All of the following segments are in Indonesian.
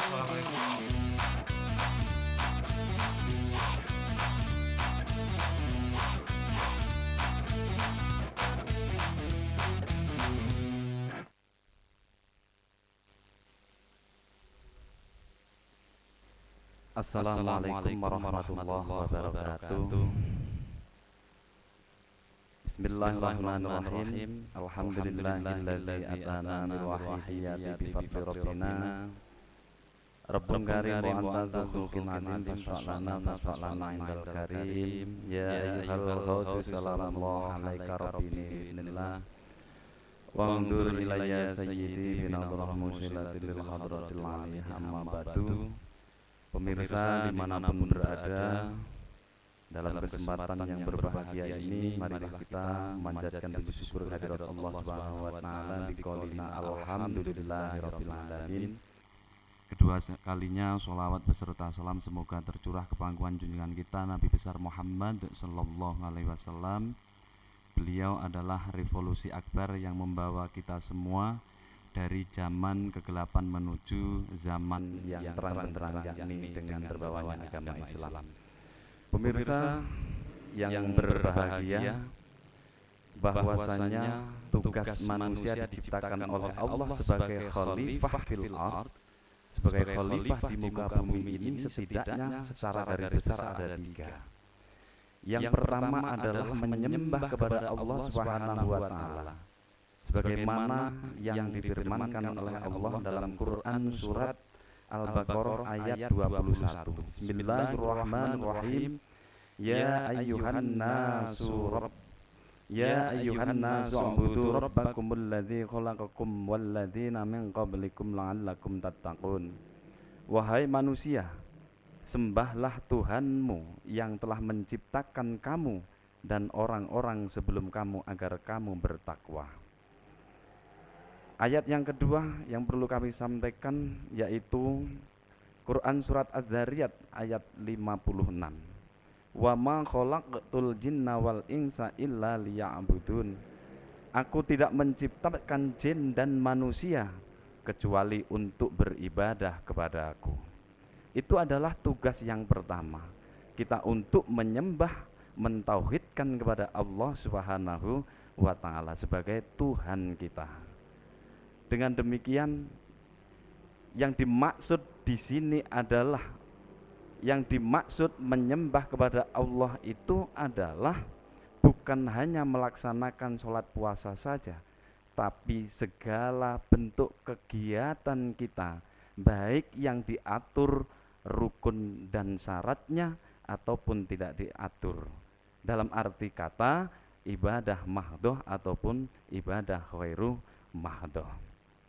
Assalamualaikum. Assalamualaikum warahmatullahi wabarakatuh. Bismillahirrahmanirrahim. Alhamdulillahilladzi atana min wahyiyati bi fadli rabbina. Rabbun karim wa anta dzul alim fas'alana indal karim. Ya ayyuhal ghausu salamullahi alaika rabbi bismillah. Wa andur ilayya sayyidi bin Abdullah musilatil hadratil aliyah amma ba'du. Pemirsa dimanapun berada, dalam kesempatan yang berbahagia ini, marilah kita memanjatkan puji syukur kehadirat Allah Subhanahu wa taala biqaulina alhamdulillahirabbil alamin. Kedua kalinya sholawat beserta salam semoga tercurah ke pangkuan junjungan kita Nabi besar Muhammad sallallahu alaihi wasallam. Beliau adalah revolusi akbar yang membawa kita semua dari zaman kegelapan menuju zaman yang terang benderang, yakni dengan terbawanya agama Islam. Pemirsa yang berbahagia, bahwasanya tugas manusia diciptakan oleh Allah sebagai khalifah fil ard, sebagai khalifah di muka bumi ini, setidaknya secara garis besar ada tiga. Yang pertama adalah menyembah kepada Allah Subhanahu wa taala, sebagaimana yang difirmankan oleh Allah dalam Quran surat Al-Baqarah ayat 21. Bismillahirrahmanirrahim. Ya ayyuhan nasu ubudu rabbakumul ladzi khalaqakum wal ladzina min qablikum la'allakum tattaqun. Wahai manusia, sembahlah Tuhanmu yang telah menciptakan kamu dan orang-orang sebelum kamu agar kamu bertakwa. Ayat yang kedua yang perlu kami sampaikan yaitu Quran surat Az-Zariyat ayat 56. Wa ma khalaqtul jinna wal insa illa liya'budun. Aku tidak menciptakan jin dan manusia kecuali untuk beribadah kepada Aku. Itu adalah tugas yang pertama. Kita untuk menyembah, mentauhidkan kepada Allah Subhanahu wa taala sebagai Tuhan kita. Dengan demikian, yang dimaksud di sini adalah, yang dimaksud menyembah kepada Allah itu adalah bukan hanya melaksanakan sholat puasa saja, tapi segala bentuk kegiatan kita, baik yang diatur rukun dan syaratnya ataupun tidak diatur. Dalam arti kata ibadah mahdhoh ataupun ibadah ghairu mahdhoh.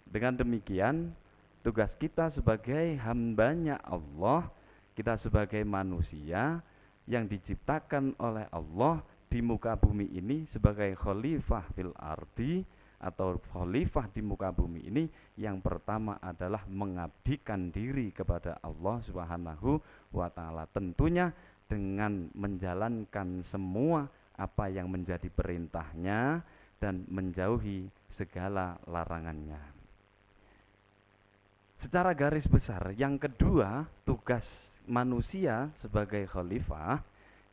Dengan demikian, tugas kita sebagai hambanya Allah, kita sebagai manusia yang diciptakan oleh Allah di muka bumi ini sebagai khalifah fil ardi atau khalifah di muka bumi ini, yang pertama adalah mengabdikan diri kepada Allah Subhanahu wa taala, tentunya dengan menjalankan semua apa yang menjadi perintahnya dan menjauhi segala larangannya. Secara garis besar, yang kedua tugas manusia sebagai khalifah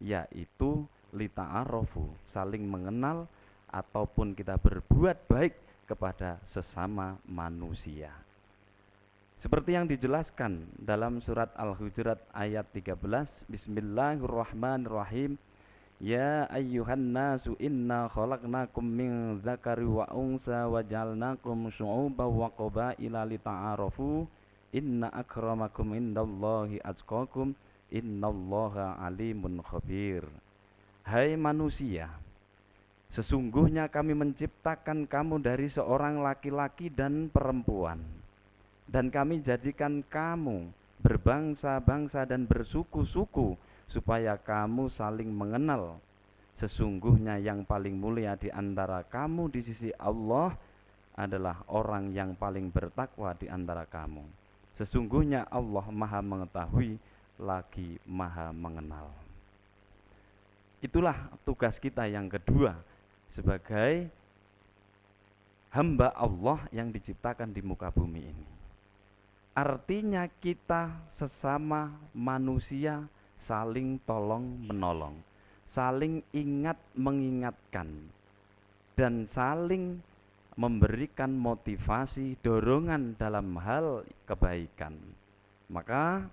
yaitu lita'arofu, saling mengenal ataupun kita berbuat baik kepada sesama manusia. Seperti yang dijelaskan dalam surat Al-Hujurat ayat 13, Bismillahirrahmanirrahim. Ya ayyuhan nasu inna khalaqnakum min dzakari wa unsa wa ja'alnakum syu'uban wa qabaila lita'arafu inna akramakum indallahi atqakum innallaha alimun khabir. Hai manusia, sesungguhnya kami menciptakan kamu dari seorang laki-laki dan perempuan, dan kami jadikan kamu berbangsa-bangsa dan bersuku-suku supaya kamu saling mengenal. Sesungguhnya yang paling mulia di antara kamu di sisi Allah adalah orang yang paling bertakwa di antara kamu. Sesungguhnya Allah Maha mengetahui lagi Maha mengenal. Itulah tugas kita yang kedua sebagai hamba Allah yang diciptakan di muka bumi ini. Artinya kita sesama manusia saling tolong menolong, saling ingat mengingatkan, dan saling memberikan motivasi, dorongan dalam hal kebaikan. Maka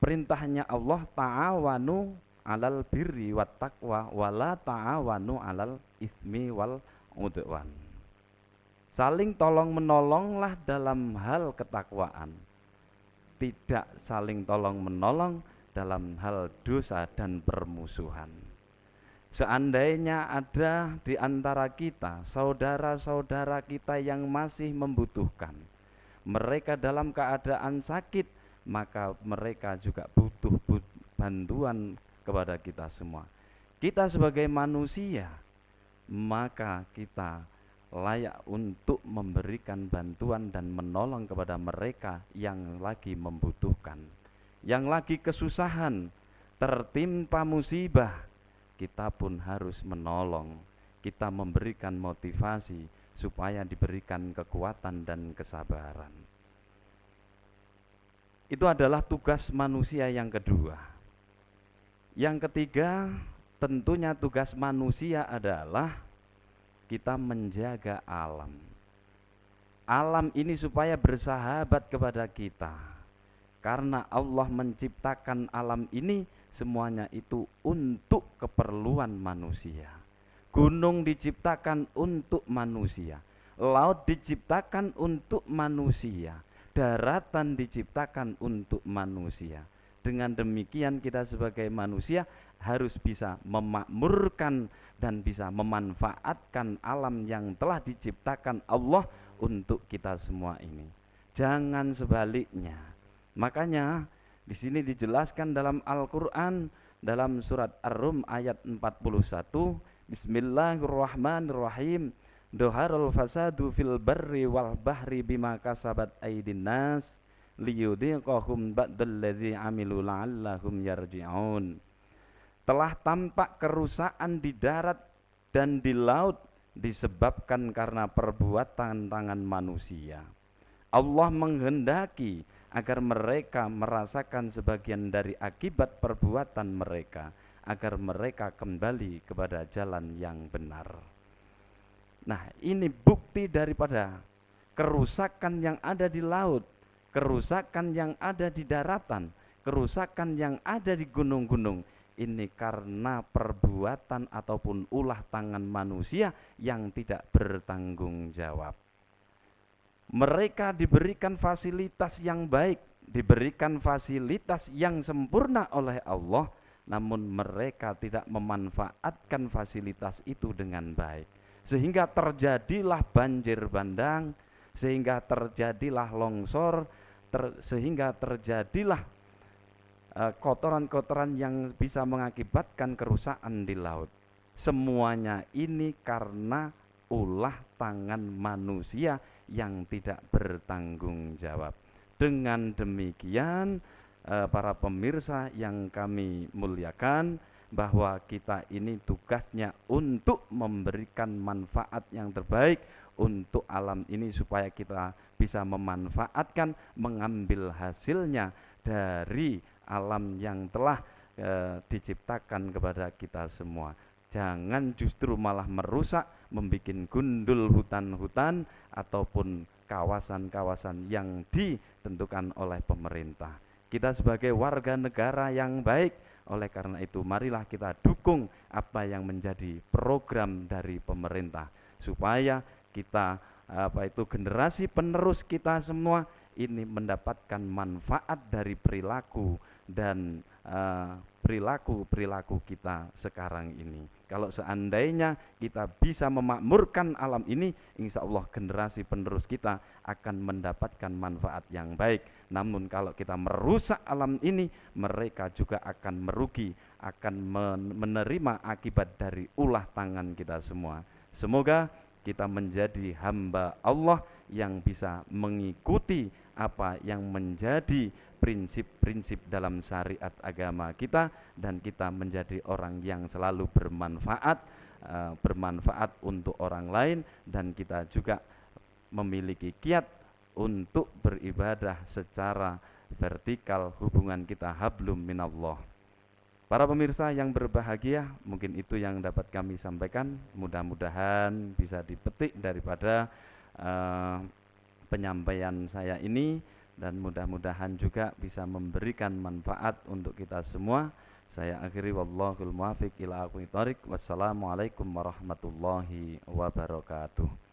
perintahnya Allah, ta'awanu alal birri wat taqwa wala ta'awanu alal itsmi wal udwan. Saling tolong menolonglah dalam hal ketakwaan, tidak saling tolong menolong dalam hal dosa dan permusuhan. Seandainya ada di antara kita saudara-saudara kita yang masih membutuhkan, mereka dalam keadaan sakit, maka mereka juga butuh bantuan kepada kita semua. Kita sebagai manusia, maka kita layak untuk memberikan bantuan dan menolong kepada mereka yang lagi membutuhkan, yang lagi kesusahan, tertimpa musibah. Kita pun harus menolong, kita memberikan motivasi supaya diberikan kekuatan dan kesabaran. Itu adalah tugas manusia yang kedua. Yang ketiga, tentunya tugas manusia adalah kita menjaga alam. Alam ini supaya bersahabat kepada kita. Karena Allah menciptakan alam ini semuanya itu untuk keperluan manusia. Gunung diciptakan untuk manusia, laut diciptakan untuk manusia, daratan diciptakan untuk manusia. Dengan demikian kita sebagai manusia harus bisa memakmurkan dan bisa memanfaatkan alam yang telah diciptakan Allah untuk kita semua ini. Jangan sebaliknya. Makanya di sini dijelaskan dalam Al-Qur'an dalam surat Ar-Rum ayat 41, Bismillahirrahmanirrahim. Doharul fasadu fil barri wal bahri bima kasabat aydin nas liyudhiqahum ba'dalladzi amilu la'allahum yarji'un. Telah tampak kerusakan di darat dan di laut disebabkan karena perbuatan tangan manusia. Allah menghendaki agar mereka merasakan sebagian dari akibat perbuatan mereka, agar mereka kembali kepada jalan yang benar. Nah, ini bukti daripada kerusakan yang ada di laut, kerusakan yang ada di daratan, kerusakan yang ada di gunung-gunung. Ini karena perbuatan ataupun ulah tangan manusia yang tidak bertanggung jawab. Mereka diberikan fasilitas yang baik, diberikan fasilitas yang sempurna oleh Allah, namun mereka tidak memanfaatkan fasilitas itu dengan baik. Sehingga terjadilah banjir bandang, sehingga terjadilah longsor, sehingga terjadilah kotoran-kotoran yang bisa mengakibatkan kerusakan di laut. Semuanya ini karena ulah tangan manusia yang tidak bertanggung jawab. Dengan demikian para pemirsa yang kami muliakan, bahwa kita ini tugasnya untuk memberikan manfaat yang terbaik untuk alam ini supaya kita bisa memanfaatkan, mengambil hasilnya dari alam yang telah diciptakan kepada kita semua. Jangan justru malah merusak, membuat gundul hutan-hutan ataupun kawasan-kawasan yang ditentukan oleh pemerintah. Kita sebagai warga negara yang baik, oleh karena itu marilah kita dukung apa yang menjadi program dari pemerintah, supaya kita generasi penerus kita semua ini mendapatkan manfaat dari perilaku dan perilaku kita sekarang ini. Kalau seandainya kita bisa memakmurkan alam ini, insya Allah generasi penerus kita akan mendapatkan manfaat yang baik. Namun kalau kita merusak alam ini, mereka juga akan merugi, akan menerima akibat dari ulah tangan kita semua. Semoga kita menjadi hamba Allah yang bisa mengikuti apa yang menjadi prinsip-prinsip dalam syariat agama kita, dan kita menjadi orang yang selalu bermanfaat untuk orang lain, dan kita juga memiliki kiat untuk beribadah secara vertikal, hubungan kita hablum minallah. Para pemirsa yang berbahagia, mungkin itu yang dapat kami sampaikan. Mudah-mudahan bisa dipetik daripada penyampaian saya ini, dan mudah-mudahan juga bisa memberikan manfaat untuk kita semua. Saya akhiri, wallahul muwaffiq ila aqwamit thoriq. Wassalamualaikum warahmatullahi wabarakatuh.